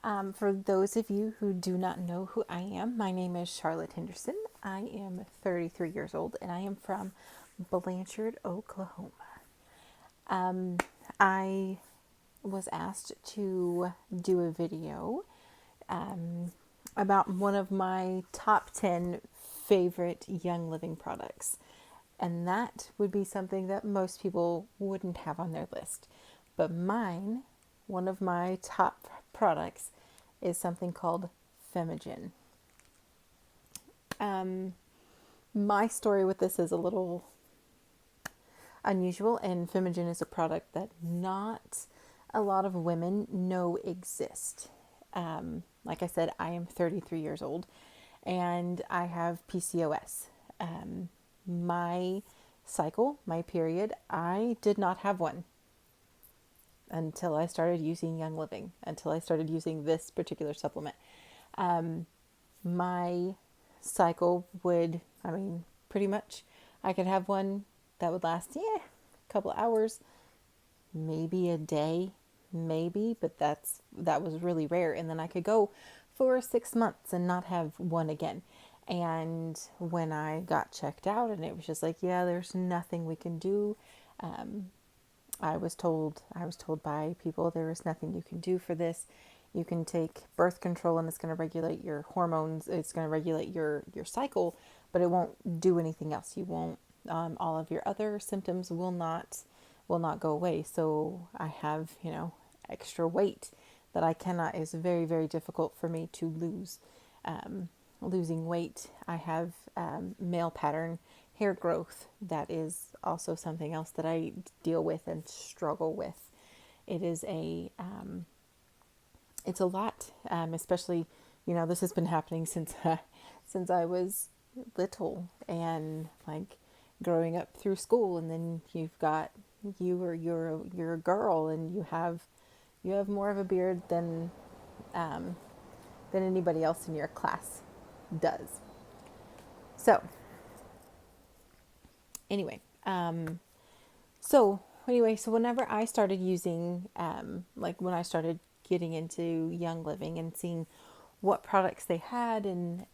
For those of you who do not know who I am, my name is Charlotte Henderson. I am 33 years old and I am from Blanchard, Oklahoma. Um, I was asked to do a video um, about one of my top 10 favorite Young Living products. And that would be something that most people wouldn't have on their list. But mine, one of my top products, is something called Femigen. Um, my story with this is a little unusual, and Femigen is a product that not a lot of women know exist. Like I said, I am 33 years old and I have PCOS. My cycle, my period, I did not have one until I started using Young Living, until I started using this particular supplement. Um, my cycle would, pretty much, I could have one that would last, a couple hours, maybe a day, maybe, but that was really rare. And then I could go for 6 months and not have one again. And when I got checked out, and it was just like, yeah, there's nothing we can do. Um, I was told by people there is nothing you can do for this. You can take birth control and it's going to regulate your hormones. It's going to regulate your cycle, but it won't do anything else. You won't. All of your other symptoms will not go away. So I have extra weight that I cannot is very very difficult for me to lose. Losing weight. I have male pattern hair growth. That is also something else that I deal with and struggle with. It is it's a lot, especially, this has been happening since, since I was little and like growing up through school. And then you're a girl and you have more of a beard um, than anybody else in your class does. So anyway, so whenever I started using, like when I started getting into Young Living and seeing what products they had and,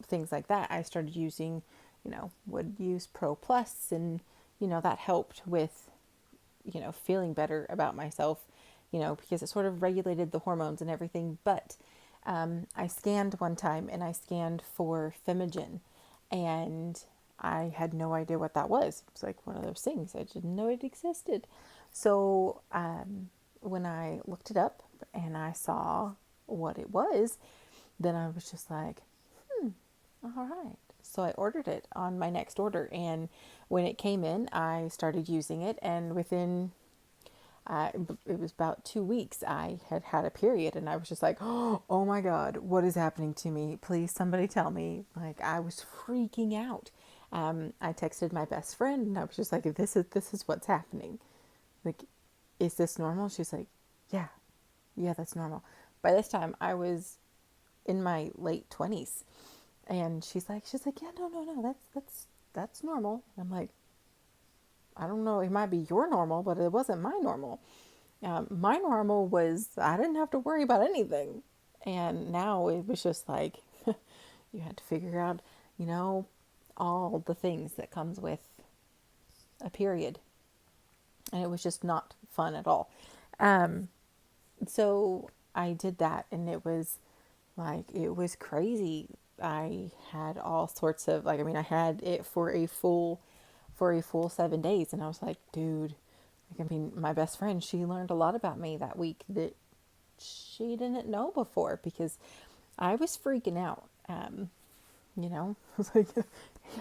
things like that, I started using, would use Pro Plus, and, that helped with, feeling better about myself, because it sort of regulated the hormones and everything. But I scanned one time and I scanned for Femigen, and I had no idea what that was. It was like one of those things. I didn't know it existed. So when I looked it up and I saw what it was, then I was just like, all right. So I ordered it on my next order. And when it came in, I started using it. And within, it was about 2 weeks, I had had a period. And I was just like, oh my God, what is happening to me? Please, somebody tell me. Like, I was freaking out. I texted my best friend and I was just like, this is what's happening. Like, is this normal? She's like, yeah, yeah, that's normal. By this time I was in my late 20s, and she's like, yeah, no, that's normal. And I'm like, I don't know, it might be your normal, but it wasn't my normal. My normal was I didn't have to worry about anything. And now it was just like, you had to figure out, you know, all the things that comes with a period. And it was just not fun at all. Um, so I did that, and it was crazy. I had all sorts of, I had it for a full 7 days, and I was like, dude, my best friend, she learned a lot about me that week that she didn't know before, because I was freaking out. I was like,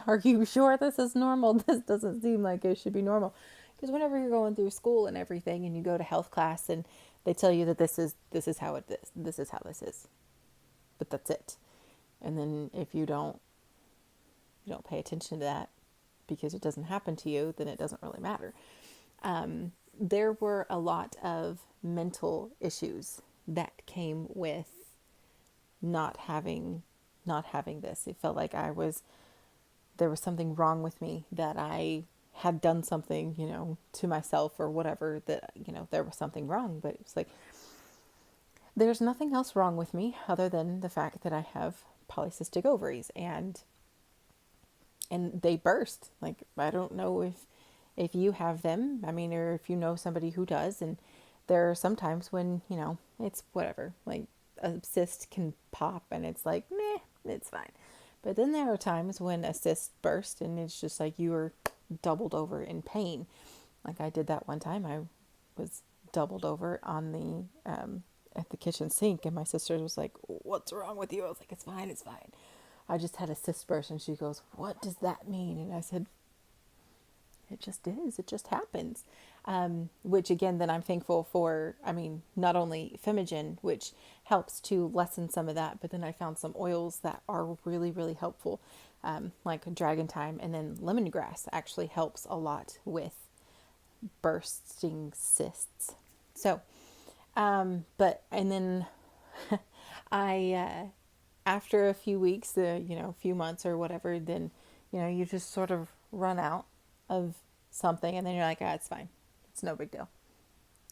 are you sure this is normal? This doesn't seem like it should be normal. Because whenever you're going through school and everything, and you go to health class, and they tell you that this is how it is, this is how this is, but that's it. And then if you don't pay attention to that because it doesn't happen to you, then it doesn't really matter. There were a lot of mental issues that came with not having not having this. It felt like there was something wrong with me, that I had done something, to myself or whatever, that, there was something wrong. But it was like, there's nothing else wrong with me other than the fact that I have polycystic ovaries, and they burst. Like, I don't know if you have them, I mean, or if you know somebody who does. And there are some times when, it's whatever, like a cyst can pop and it's like, meh, it's fine. But then there are times when a cyst bursts and it's just like you are doubled over in pain. Like, I did that one time. I was doubled over on the at the kitchen sink, and my sister was like, "What's wrong with you?" I was like, "It's fine, it's fine. I just had a cyst burst." And she goes, "What does that mean?" And I said, "It just is. It just happens." Which again, then I'm thankful for. I mean, not only Femigen, which helps to lessen some of that, but then I found some oils that are really, really helpful, like dragon thyme, and then lemongrass actually helps a lot with bursting cysts. So, but and then I after a few weeks, a few months or whatever, then you just sort of run out of something, and then you're like, ah, it's fine, it's no big deal.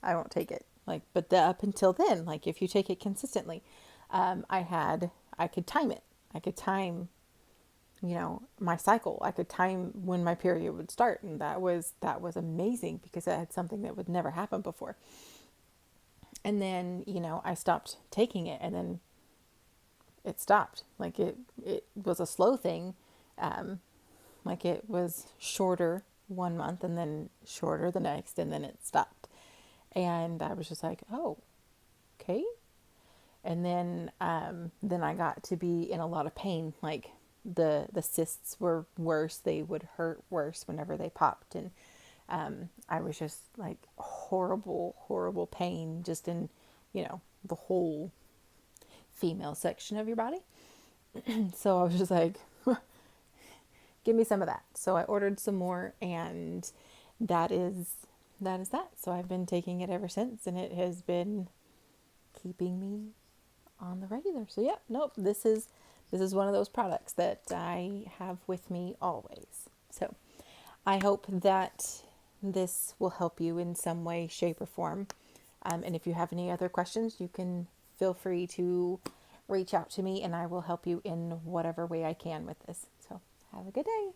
I won't take it. Like, but up until then, like if you take it consistently, I could time it. I could time, my cycle. I could time when my period would start, and that was amazing because I had something that would never happen before. And then I stopped taking it, and then it stopped. Like it was a slow thing. Like it was shorter one month and then shorter the next, and then it stopped. And I was just like, oh, okay. And then I got to be in a lot of pain. Like the cysts were worse. They would hurt worse whenever they popped, and I was just like horrible, horrible pain just in, the whole female section of your body. So I was just like, give me some of that. So I ordered some more, and that is that. So I've been taking it ever since, and it has been keeping me on the regular. So yeah, nope, this is one of those products that I have with me always. So I hope that this will help you in some way, shape, or form. And if you have any other questions, you can feel free to reach out to me, and I will help you in whatever way I can with this. So have a good day.